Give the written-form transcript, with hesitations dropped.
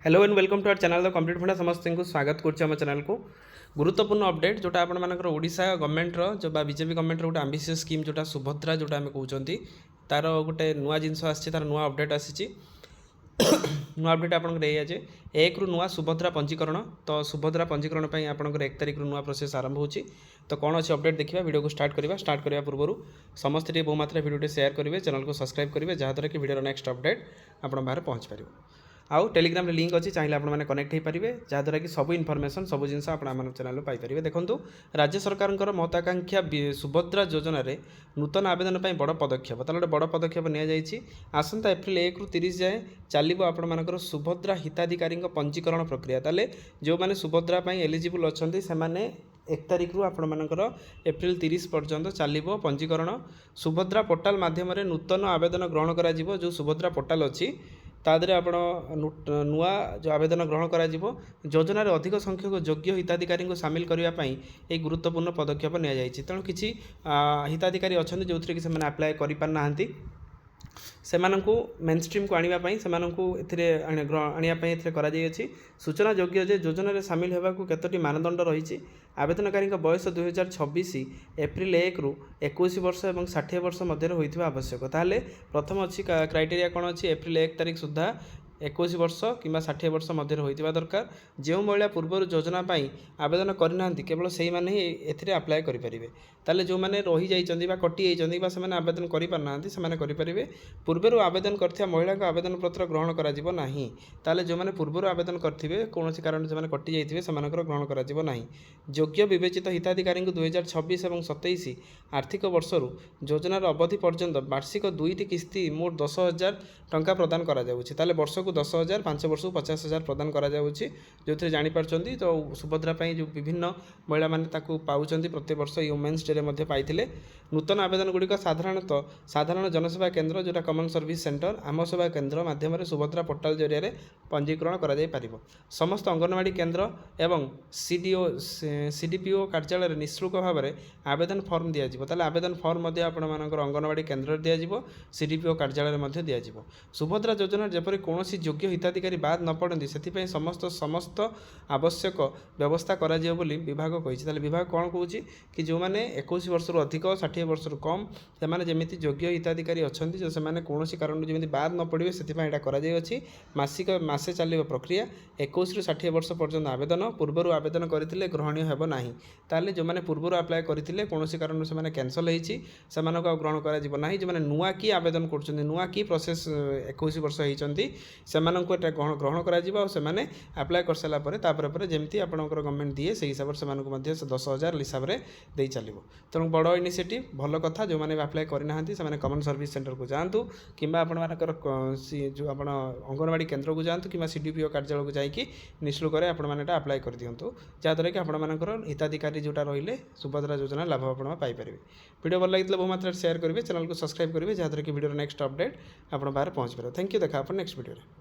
Hello and welcome to our channel the complete funda समस्त को स्वागत करुच्चे चैनल को गुरुत्वपूर्ण अपडेट जोटा आपर ओडिशा गवर्नमेंट जो बीजेपी गवर्नमेंट गोटे आंबिशियस स्कीम जोटा सुभद्रा जोटा आम कहते तार गोटे नुआ जिनस तार नुआ अपडेट आसी नुआ अपडेट आपंकर ये एक रु नुआ सुभद्रा पंजीकरण तो सुभद्रा पंजीकरण पर आपंकर 1 तारिख नुआ प्रोसेस आरंभ होची तो कौन अच्छी अपडेट देखा वीडियो को स्टार्ट करने पूर्व समस्त बहु मात्रा वीडियो शेयर करेंगे चैनल को सब्सक्राइब करेंगे जहाँद्वारा कि वीडियो नेक्स्ट अपडेट आप बाहर पहुँच पार आउ टेलीग्राम लिंक अच्छी चाहिए आपने कनेक्ट हो पारे जहाँद्वारा कि सब इनफर्मेशन सब जिन आप चैनल पाइपर देखो राज्य सरकार महत्वाकांक्षा सुभद्रा योजना नूतन आवेदन पर बड़ पदक्षेप गोटे बड़ पदक्षेप नि आसंता एप्रिल 1 रु 30 जाए चलो आपर सुभद्रा हिताधिकारी पंजीकरण प्रक्रिया ताले जो मैंने सुभद्रा एलिजिबल अच्छा से 1 तारिख रु आपर एप्रिल 30 पर्यंत चलो पंजीकरण सुभद्रा पोर्टाल माध्यम नूतन आवेदन ग्रहण कर जो सुभद्रा पोर्टाल अच्छी तादरे आप नुआ जो आवेदन ग्रहण कर योजन अधिक संख्यक योग्य हिताधिकारी को सामिल करने एक गुरुत्वपूर्ण पदक्षेप नि तेणु किसी हिताधिकारी अच्छा जो थी कि आप्लाय करना से मेन स्ट्रीम को आने से सूचना योग्य जे योजन सामिल होगा केतोटी मानदंड रही आवेदनकारी बयस 2026 एप्रिल 1 रु 21 वर्ष और 60 वर्ष मध्य होता आवश्यक ताहले प्रथम अच्छी क्राइटेरिया कौन अच्छी एप्रिल 1 तारिख सुधा 21 वर्ष कि 60 वर्ष मध्य होता दरकार जो महिला पूर्व योजना आवेदन करना केवल से ही एथिरे अप्लाई करेंगे ताले जो मैंने रही जाइए कटि जाइए से आवेदन करना से करेंगे पूर्वर आवेदन करथिया महिला को आवेदन पत्र ग्रहण करा जो मैंने पूर्वर आवेदन करेंगे कौन कारण से कटि जाइए से ग्रहण करा योग्य विवेचित हिताधिकारी 2026 और 27 आर्थिक वर्ष योजनार अवधि पर्यंत वार्षिक 2टी किस्ती मोट 10,000 टंका प्रदान करा वर्ष को 10,000 5 वर्ष को 50,000 प्रदान करा जो थे जापार तो सुभद्रा जो विभिन्न महिला मैंने पाँच प्रत्येक वर्ष वुमेन्स डे पाई नूतन आवेदन गुड़िक साधारण जनसेवा केन्द्र जोटा कमन सर्विस सेंटर आम सेवा केन्द्र माध्यम सुभद्रा पोर्टाल जरिए पंजीकरण कर समस्त अंगनवाड़ी केन्द्र एवं सीडीपीओ कार्यालय निःशुल्क भाव में आवेदन फॉर्म दिज्व आवेदन फॉर्म आपर अंगनवाड़ी केन्द्र दिज्व सीडीपीओ कार्यालय दिज्व सुभद्रा योजना जपरी कौन योग्य हिताधिकारी बाद न पड़ती से समस्त आवश्यक व्यवस्था करा विभाग कही विभाग कौन कौन कि जो मैंने 21 वर्ष अधिक 60 वर्ष कम से जमी योग्य हिताधिकारी अच्छा जो से कौन कारण जमी बाद न पड़े से मासिक मासे चलो प्रक्रिया 21 रु 60 वर्ष पर्यंत आवेदन पूर्वर आवेदन करते ग्रहणीय होना ताले जो मैंने पूर्वर अप्लाई करते कौन कारण से कैंसल होती ग्रहण करना जो मैंने नुआ कि आवेदन कर नुआ कि प्रोसेस 21 वर्ष होती से ग्रहण कर आप्लाय कर सारापर जमी आप गवर्नमेंट दिए से हिसाब से 10,000 हिसाब से दे चलो तेणु बड़ इनिशिएटिव भल कथा जो मैंने आप्लाय करना से कमन सर्विस सेंटर को जातु कि जो आप अंगनवाड़ी केन्द्र को जातु कि सीडीपीओ कार्यालय को जाकि निःशुल्क आपने आप्लाय कर दिंतु जहाँद्वारा कि आपर हिताधिकारी जोटा रही सुभद्रा योजना लाभ आपरे वीडियो भल लगी बहुमात्रा शेयर करेंगे चैनल को सब्सक्राइब करेंगे जहाँद्वारा कि वीडियो नेक्स्ट अपडेट आप बाहर पहुँच पार थैंक यू देखा नेक्स्ट वीडियो।